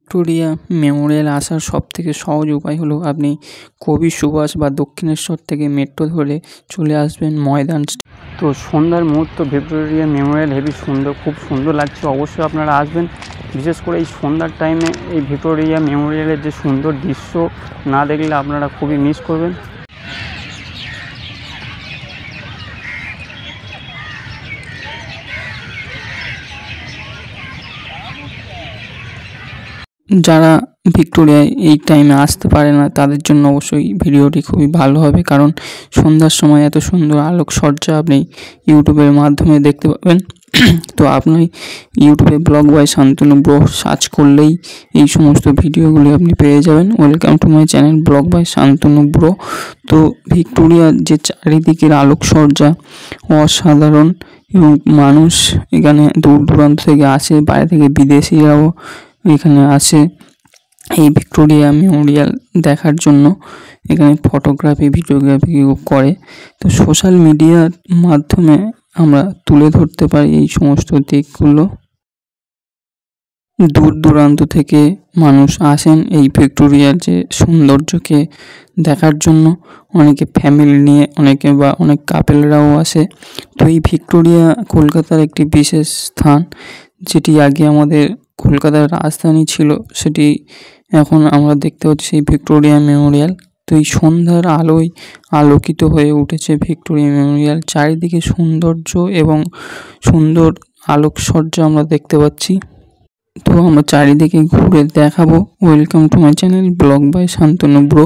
Victoria Memorial আসার সবথেকে সহজ উপায় হলো আপনি কবি সুভাষ বা দক্ষিণেশ্বর থেকে মেট্রো ধরে চলে আসবেন ময়দান। তো সন্ধ্যার মুহূর্ত ভিক্টোরিয়া মেমোরিয়াল হেবি সুন্দর, খুব সুন্দর লাগছে। অবশ্যই আপনারা আসবেন, বিশেষ করে এই সন্ধ্যার টাইমে এই ভিক্টোরিয়া মেমোরিয়ালের যে সুন্দর দৃশ্য না দেখলে আপনারা খুবই মিস করবেন। যারা ভিক্টোরিয়ায় এই টাইমে আসতে পারে না তাদের জন্য অবশ্যই ভিডিওটি খুবই ভালো হবে, কারণ সন্ধ্যার সময় এত সুন্দর আলোকসজ্জা আপনি ইউটিউবের মাধ্যমে দেখতে পাবেন। তো আপনি ইউটিউবে vlog by Shantanu bro search করলেই এই সমস্ত ভিডিওগুলি আপনি পেয়ে যাবেন। Welcome to my channel vlog by Shantanu bro. তো ভিক্টোরিয়ার যে চারিদিকের আলোকসজ্জা অসাধারণ, এবং মানুষ এখানে দূর দূরান্ত থেকে আসে, বাইরে থেকে বিদেশিরাও এখানে আসে এই ভিক্টোরিয়া মেমোরিয়াল দেখার জন্য। এখানে ফটোগ্রাফি ভিডিওগ্রাফিও করে। তো সোশ্যাল মিডিয়ার মাধ্যমে আমরা তুলে ধরতে পারি এই সমস্ত দিকগুলো। দূর দূরান্ত থেকে মানুষ আসেন এই ভিক্টোরিয়ার যে সৌন্দর্যকে দেখার জন্য। অনেকে ফ্যামিলি নিয়ে, অনেকে বা অনেক কাপেলরাও আসে। তো এই ভিক্টোরিয়া কলকাতার একটি বিশেষ স্থান, যেটি আগে আমাদের কলকাতার রাজধানী ছিল, সেটি এখন আমরা দেখতে পাচ্ছি সেই ভিক্টোরিয়া মেমোরিয়াল। তো এই সন্ধ্যার আলোয় আলোকিত হয়ে উঠেছে ভিক্টোরিয়া মেমোরিয়াল। চারিদিকে সৌন্দর্য এবং সুন্দর আলোকসজ্জা আমরা দেখতে পাচ্ছি। তো আমরা চারিদিকে ঘুরে দেখাবো। Welcome to my channel vlog by Shantanu bro.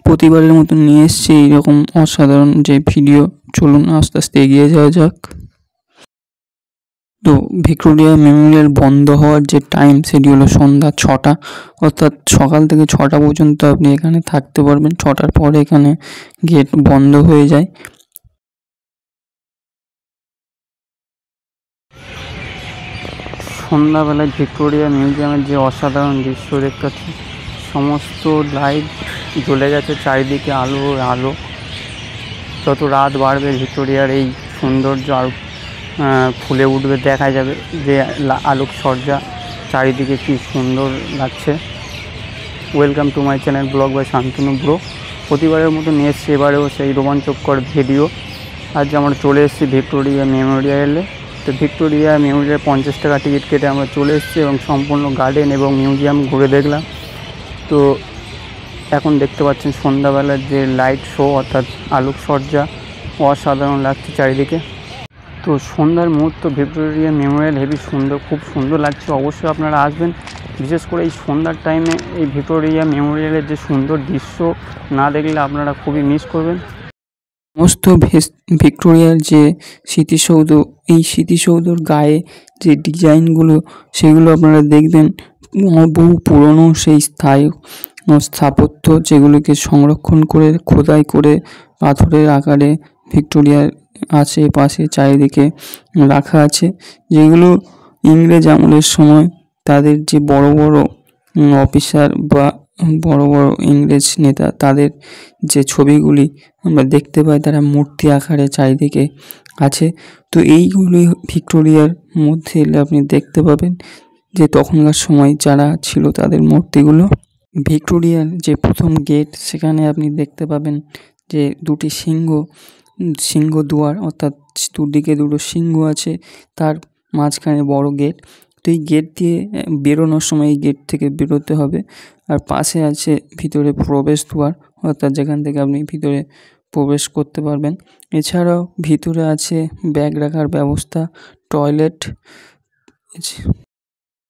প্রতিবারের মতো নিয়ে এসছি এইরকম অসাধারণ যে ভিডিও। চলুন আস্তে আস্তে এগিয়ে যাওয়া যাক। তো ভিক্টোরিয়া মেমোরিয়াল বন্ধ হওয়ার যে টাইম সেটি হলো সন্ধ্যা 6টা, অর্থাৎ সকাল থেকে 6টা পর্যন্ত আপনি এখানে থাকতে পারবেন। 6টার পরে এখানে গেট বন্ধ হয়ে যায়। সন্ধ্যাবেলায় ভিক্টোরিয়া মিউজিয়ামের যে অসাধারণ দৃশ্য দেখতে পাচ্ছি, সমস্ত লাইট জ্বলে গেছে, চারিদিকে আলো আলো। যত রাত বাড়বে ভিক্টোরিয়ার এই সৌন্দর্য আরও ফুলে উঠবে, দেখা যাবে যে আলোকসজ্জা চারিদিকে কি সুন্দর লাগছে। Welcome to my channel vlog by Shantanu bro. প্রতিবারের মতো নিয়ে এসছি এবারেও সেই রোমাঞ্চকর ভিডিও। আজ আমরা চলে এসেছি ভিক্টোরিয়া মেমোরিয়ালে। তো ভিক্টোরিয়া মেমোরিয়াল 50 টাকা টিকিট কেটে আমরা চলে এসেছি এবং সম্পূর্ণ গার্ডেন এবং মিউজিয়াম ঘুরে দেখলাম। তো এখন দেখতে পাচ্ছেন সন্ধ্যাবেলার যে লাইট শো অর্থাৎ আলোকসজ্জা অসাধারণ লাগছে চারিদিকে। তো সন্ধ্যার মুহূর্ত ভিক্টোরিয়া মেমোরিয়াল হেবি সুন্দর, খুব সুন্দর লাগছে। অবশ্যই আপনারা আসবেন, বিশেষ করে এই সন্ধ্যার টাইমে এই ভিক্টোরিয়া মেমোরিয়ালের যে সুন্দর দৃশ্য না দেখলে আপনারা খুবই মিস করবেন। সমস্ত ভিক্টোরিয়ার যে স্মৃতিসৌধ, এই স্মৃতিসৌধর গায়ে যে ডিজাইনগুলো সেগুলো আপনারা দেখবেন বহু পুরনো সেই স্থাপত্য, যেগুলোকে সংরক্ষণ করে খোদাই করে পাথরের আকারে ভিক্টোরিয়ার আশেপাশে চারিদিকে রাখা আছে, যেগুলো ইংরেজ আমলের সময় তাদের যে বড় বড় অফিসার বা বড় বড় ইংরেজ নেতা, তাদের যে ছবিগুলি আমরা দেখতে পাই তারা মূর্তি আকারে চারিদিকে আছে। তো এইগুলি ভিক্টোরিয়ার মধ্যে এলে আপনি দেখতে পাবেন যে তখনকার সময় যারা ছিল তাদের মূর্তিগুলো। ভিক্টোরিয়ার যে প্রথম গেট, সেখানে আপনি দেখতে পাবেন যে দুটি সিংহ দুয়ার, অর্থাৎ দুদিকে দুটো সিংহ আছে, তার মাঝখানে বড় গেট। তো এই গেট দিয়ে বেরোনোর সময় এই গেট থেকে বেরোতে হবে। আর পাশে আছে ভিতরে প্রবেশ দুয়ার, অর্থাৎ যেখান থেকে আপনি ভিতরে প্রবেশ করতে পারবেন। এছাড়াও ভিতরে আছে ব্যাগ রাখার ব্যবস্থা, টয়লেট।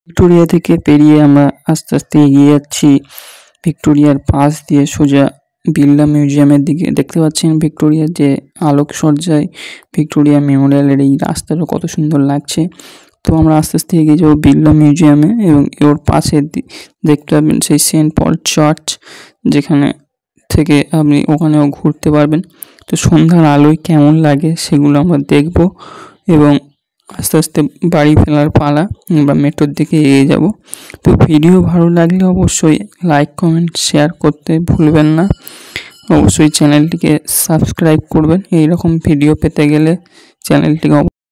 ভিক্টোরিয়া থেকে পেরিয়ে আমরা আস্তে আস্তে এগিয়ে যাচ্ছি ভিক্টোরিয়ার পাশ দিয়ে সোজা বিড়লা মিউজিয়ামের দিকে। দেখতে পাচ্ছেন ভিক্টোরিয়ার যে আলোকসজ্জায় ভিক্টোরিয়া মেমোরিয়ালের এই রাস্তাটা কত সুন্দর লাগছে। তো আমরা আস্তে আস্তে এগিয়ে যাবো বিড়লা মিউজিয়ামে, এবং ওর পাশে দেখতে পাবেন সেই সেন্ট পল চার্চ, যেখানে থেকে আপনি ওখানেও ঘুরতে পারবেন। তো সন্ধ্যার আলোয় কেমন লাগে সেগুলো আমরা দেখব, এবং আস্তে আস্তে বাড়ি ফেরার পালা, আমরা মেট্রোর দিকে এগিয়ে যাব। তো ভিডিও ভালো লাগলে অবশ্যই লাইক কমেন্ট শেয়ার করতে ভুলবেন না। অবশ্যই চ্যানেলটিকে সাবস্ক্রাইব করবেন। এই রকম ভিডিও পেতে গেলে চ্যানেলটিকে